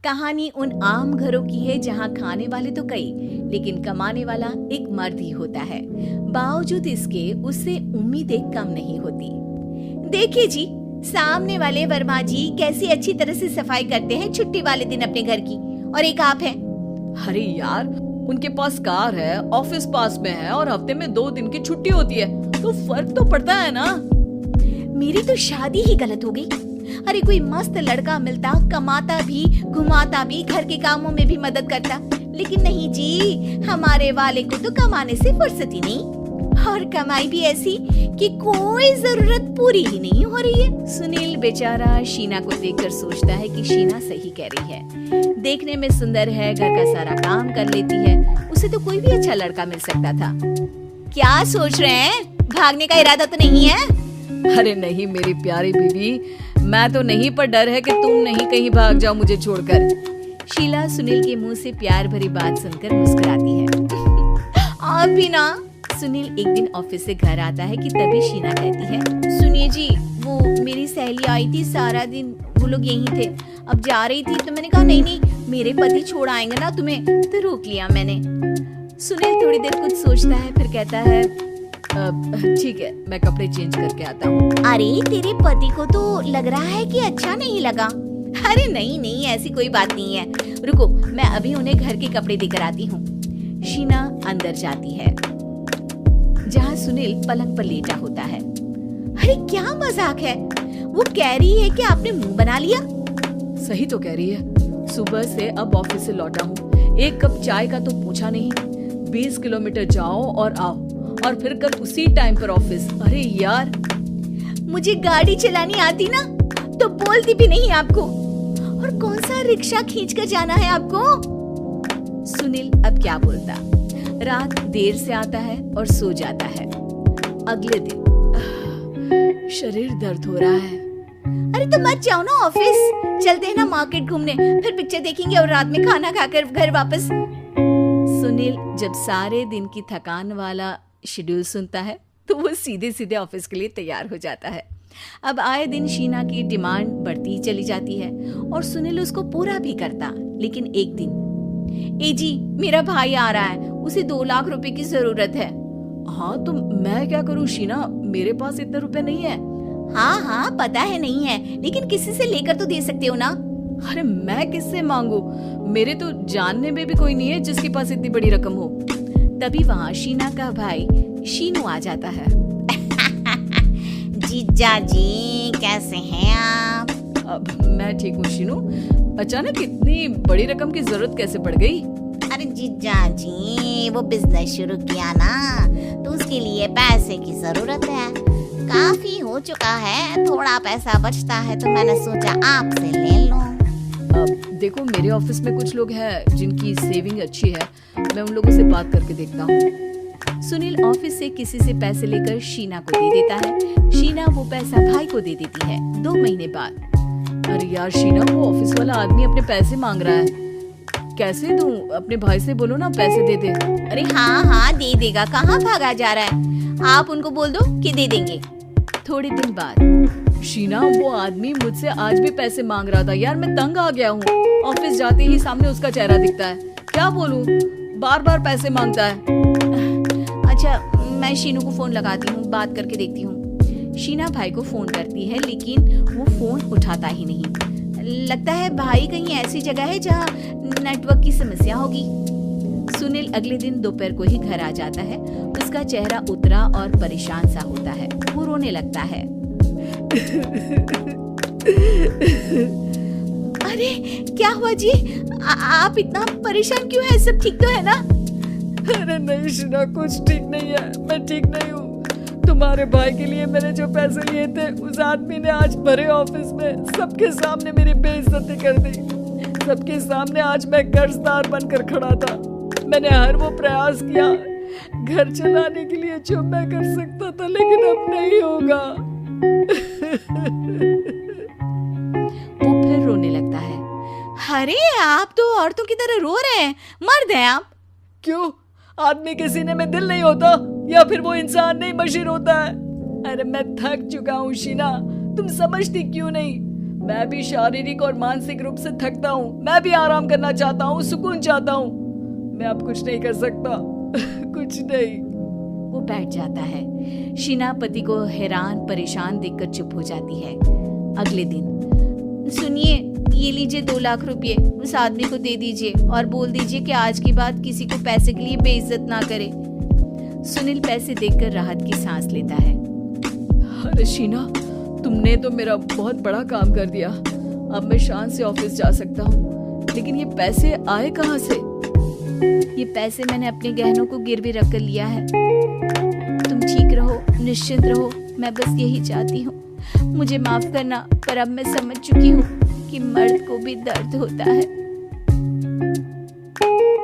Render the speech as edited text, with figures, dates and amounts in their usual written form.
कहानी उन आम घरों की है जहाँ खाने वाले तो कई, लेकिन कमाने वाला एक मर्द ही होता है। बावजूद इसके उससे उम्मीदें कम नहीं होती। देखिए जी, सामने वाले वर्मा जी कैसी अच्छी तरह से सफाई करते हैं छुट्टी वाले दिन अपने घर की, और एक आप हैं। अरे यार, उनके पास कार है, ऑफिस पास में है और हफ्ते में 2 दिन की छुट्टी होती है, तो फर्क तो पड़ता है ना। मेरी तो शादी ही गलत हो गई। अरे कोई मस्त लड़का मिलता, कमाता भी, घुमाता भी, घर के कामों में भी मदद करता, लेकिन नहीं जी, हमारे वाले को तो कमाने से फुर्सत ही नहीं, और कमाई भी ऐसी कि कोई जरूरत पूरी ही नहीं हो रही है। सुनील बेचारा शीना को देखकर सोचता है कि शीना सही कह रही है। देखने में सुंदर है, घर का सारा काम कर लेती है, उसे तो कोई भी अच्छा लड़का मिल सकता था। क्या सोच रहे हैं? भागने का इरादा तो नहीं है? अरे नहीं मेरी प्यारी बीवी, मैं तो नहीं, पर डर है कि तुम नहीं कहीं भाग जाओ मुझे छोड़कर। शीला सुनील के मुंह से प्यार भरी बात सुनकर मुस्कुराती है। आप भी ना। सुनील एक दिन ऑफिस से घर आता है कि तभी शीना कहती है, सुनिए जी, वो मेरी सहेली आई थी, सारा दिन वो लोग यहीं थे, अब जा रही थी तो मैंने कहा नहीं नहीं, मेरे पति छोड़ आएंगे ना तुम्हें, तो रोक लिया मैंने। सुनील थोड़ी देर कुछ सोचता है, फिर कहता है, ठीक है, मैं कपड़े चेंज करके आता हूँ। अरे तेरे पति को तो लग रहा है कि अच्छा नहीं लगा। अरे नहीं नहीं, ऐसी कोई बात नहीं है, रुको मैं अभी उन्हें घर के कपड़े देकर आती हूँ। शीना अंदर जाती है जहाँ सुनील पलंग पर लेटा होता है। अरे क्या मजाक है, वो कह रही है कि आपने मुंह बना लिया। सही तो कह रही है, सुबह से अब ऑफिस से लौटा हूँ, एक कप चाय का तो पूछा नहीं, 20 किलोमीटर जाओ और आओ, और फिर कल उसी टाइम पर ऑफिस। अरे यार, मुझे गाड़ी चलानी आती ना तो बोलती भी नहीं आपको, और कौन सा रिक्शा खींच कर जाना है आपको। सुनील अब क्या बोलता। रात देर से आता है और सो जाता है। अगले दिन शरीर दर्द हो रहा है। अरे तो मत जाओ ना ऑफिस, चलते हैं ना मार्केट घूमने, फिर पिक्चर देखेंगे और रात में खाना खाकर घर वापस। सुनील जब सारे दिन की थकान वाला शेड्यूल सुनता है तो वो सीधे सीधे ऑफिस के लिए तैयार हो जाता है। अब आए दिन शीना की डिमांड बढ़ती ही चली जाती है और सुनील उसको पूरा भी करता, लेकिन एक दिन, ए जी मेरा भाई आ रहा है, उसे 2 लाख रुपए की जरूरत है। हाँ तो मैं क्या करूँ शीना, मेरे पास इतने रुपए नहीं है। हाँ हाँ पता है नहीं है, लेकिन किसी से लेकर तो दे सकते हो ना। अरे मैं किससे मांगू, मेरे तो जानने में भी कोई नहीं है जिसके पास इतनी बड़ी रकम हो। तभी वहाँ शीना का भाई शीनू आ जाता है। जीजा जी कैसे हैं आप? मैं ठीक हूँ शीनू, अचानक इतनी बड़ी रकम की जरूरत कैसे पड़ गई? अरे जीजा जी, वो बिजनेस शुरू किया ना, तो उसके लिए पैसे की जरूरत है, काफी हो चुका है, थोड़ा पैसा बचता है तो मैंने सोचा आपसे ले लूं। देखो मेरे ऑफिस में कुछ लोग हैं जिनकी सेविंग अच्छी है, मैं उन लोगों से बात करके देखता हूँ। सुनील ऑफिस से किसी से पैसे लेकर शीना को दे देता है। शीना वो पैसा भाई को दे देती है। 2 महीने बाद, अरे यार शीना, वो ऑफिस वाला आदमी अपने पैसे मांग रहा है, कैसे दूं? अपने भाई से बोलो ना पैसे दे दे। अरे हाँ हाँ दे देगा, कहाँ भागा जा रहा है, आप उनको बोल दो कि दे देंगे। थोड़े दिन बाद, शीना वो आदमी मुझसे आज भी पैसे मांग रहा था यार, मैं तंग आ गया हूँ, ऑफिस जाते ही सामने उसका चेहरा दिखता है, क्या बोलूं, बार बार पैसे मांगता है। अच्छा मैं शीनू को फोन लगाती हूँ, बात करके देखती हूँ। शीना भाई को फोन करती है, लेकिन वो फोन उठाता ही नहीं। लगता है भाई कहीं ऐसी जगह है जहाँ नेटवर्क की समस्या होगी। सुनील अगले दिन दोपहर को ही घर आ जाता है। उसका चेहरा उतरा और परेशान सा होता है। वो रोने लगता है। अरे क्या हुआ जी, आप इतना परेशान क्यों हैं? सब ठीक तो है ना? अरे नहीं शीना, कुछ ठीक नहीं है, मैं ठीक नहीं हूँ। तुम्हारे भाई के लिए मैंने जो पैसे लिए थे, उस आदमी ने आज भरे ऑफिस में सबके सामने मेरी बेइज्जती कर दी। सबके सामने आज मैं कर्जदार बनकर खड़ा था। मैंने हर वो प्रयास किया घर चलाने के लिए जो मैं कर सकता था, लेकिन अब नहीं होगा। वो फिर रोने लगता है। अरे आप तो औरतों की तरह रो रहे हैं, मर्द हैं आप। क्यों, आदमी के सीने में दिल नहीं होता, या फिर वो इंसान नहीं बशीर होता है? अरे मैं थक चुका हूँ शीना, तुम समझती क्यों नहीं? मैं भी शारीरिक और मानसिक रूप से थकता हूँ। मैं भी आराम करना चाहता हूँ, सुकून चाहता हूँ। मैं अब कुछ नहीं कर सकता। कुछ नहीं। वो बैठ जाता है। शीना पति को हैरान परेशान देखकर चुप हो जाती है। अगले दिन, सुनिए, ये लीजिए 2 लाख रुपए, उस आदमी को दे दीजिए और बोल दीजिए कि आज के बाद किसी को पैसे के लिए बेइज्जत ना करे। सुनील पैसे देखकर राहत की सांस लेता है। अरे शीना, तुमने तो मेरा बहुत बड़ा काम कर दिया। अब मैं शान से ऑफिस जा सकता हूँ। लेकिन ये पैसे आए कहाँ से? ये पैसे मैंने अपने गहनों को गिरवी रख कर लिया है। तुम ठीक रहो, निश्चिंत रहो, मैं बस यही चाहती हूँ। मुझे माफ करना, पर अब मैं समझ चुकी हूँ कि मर्द को भी दर्द होता है।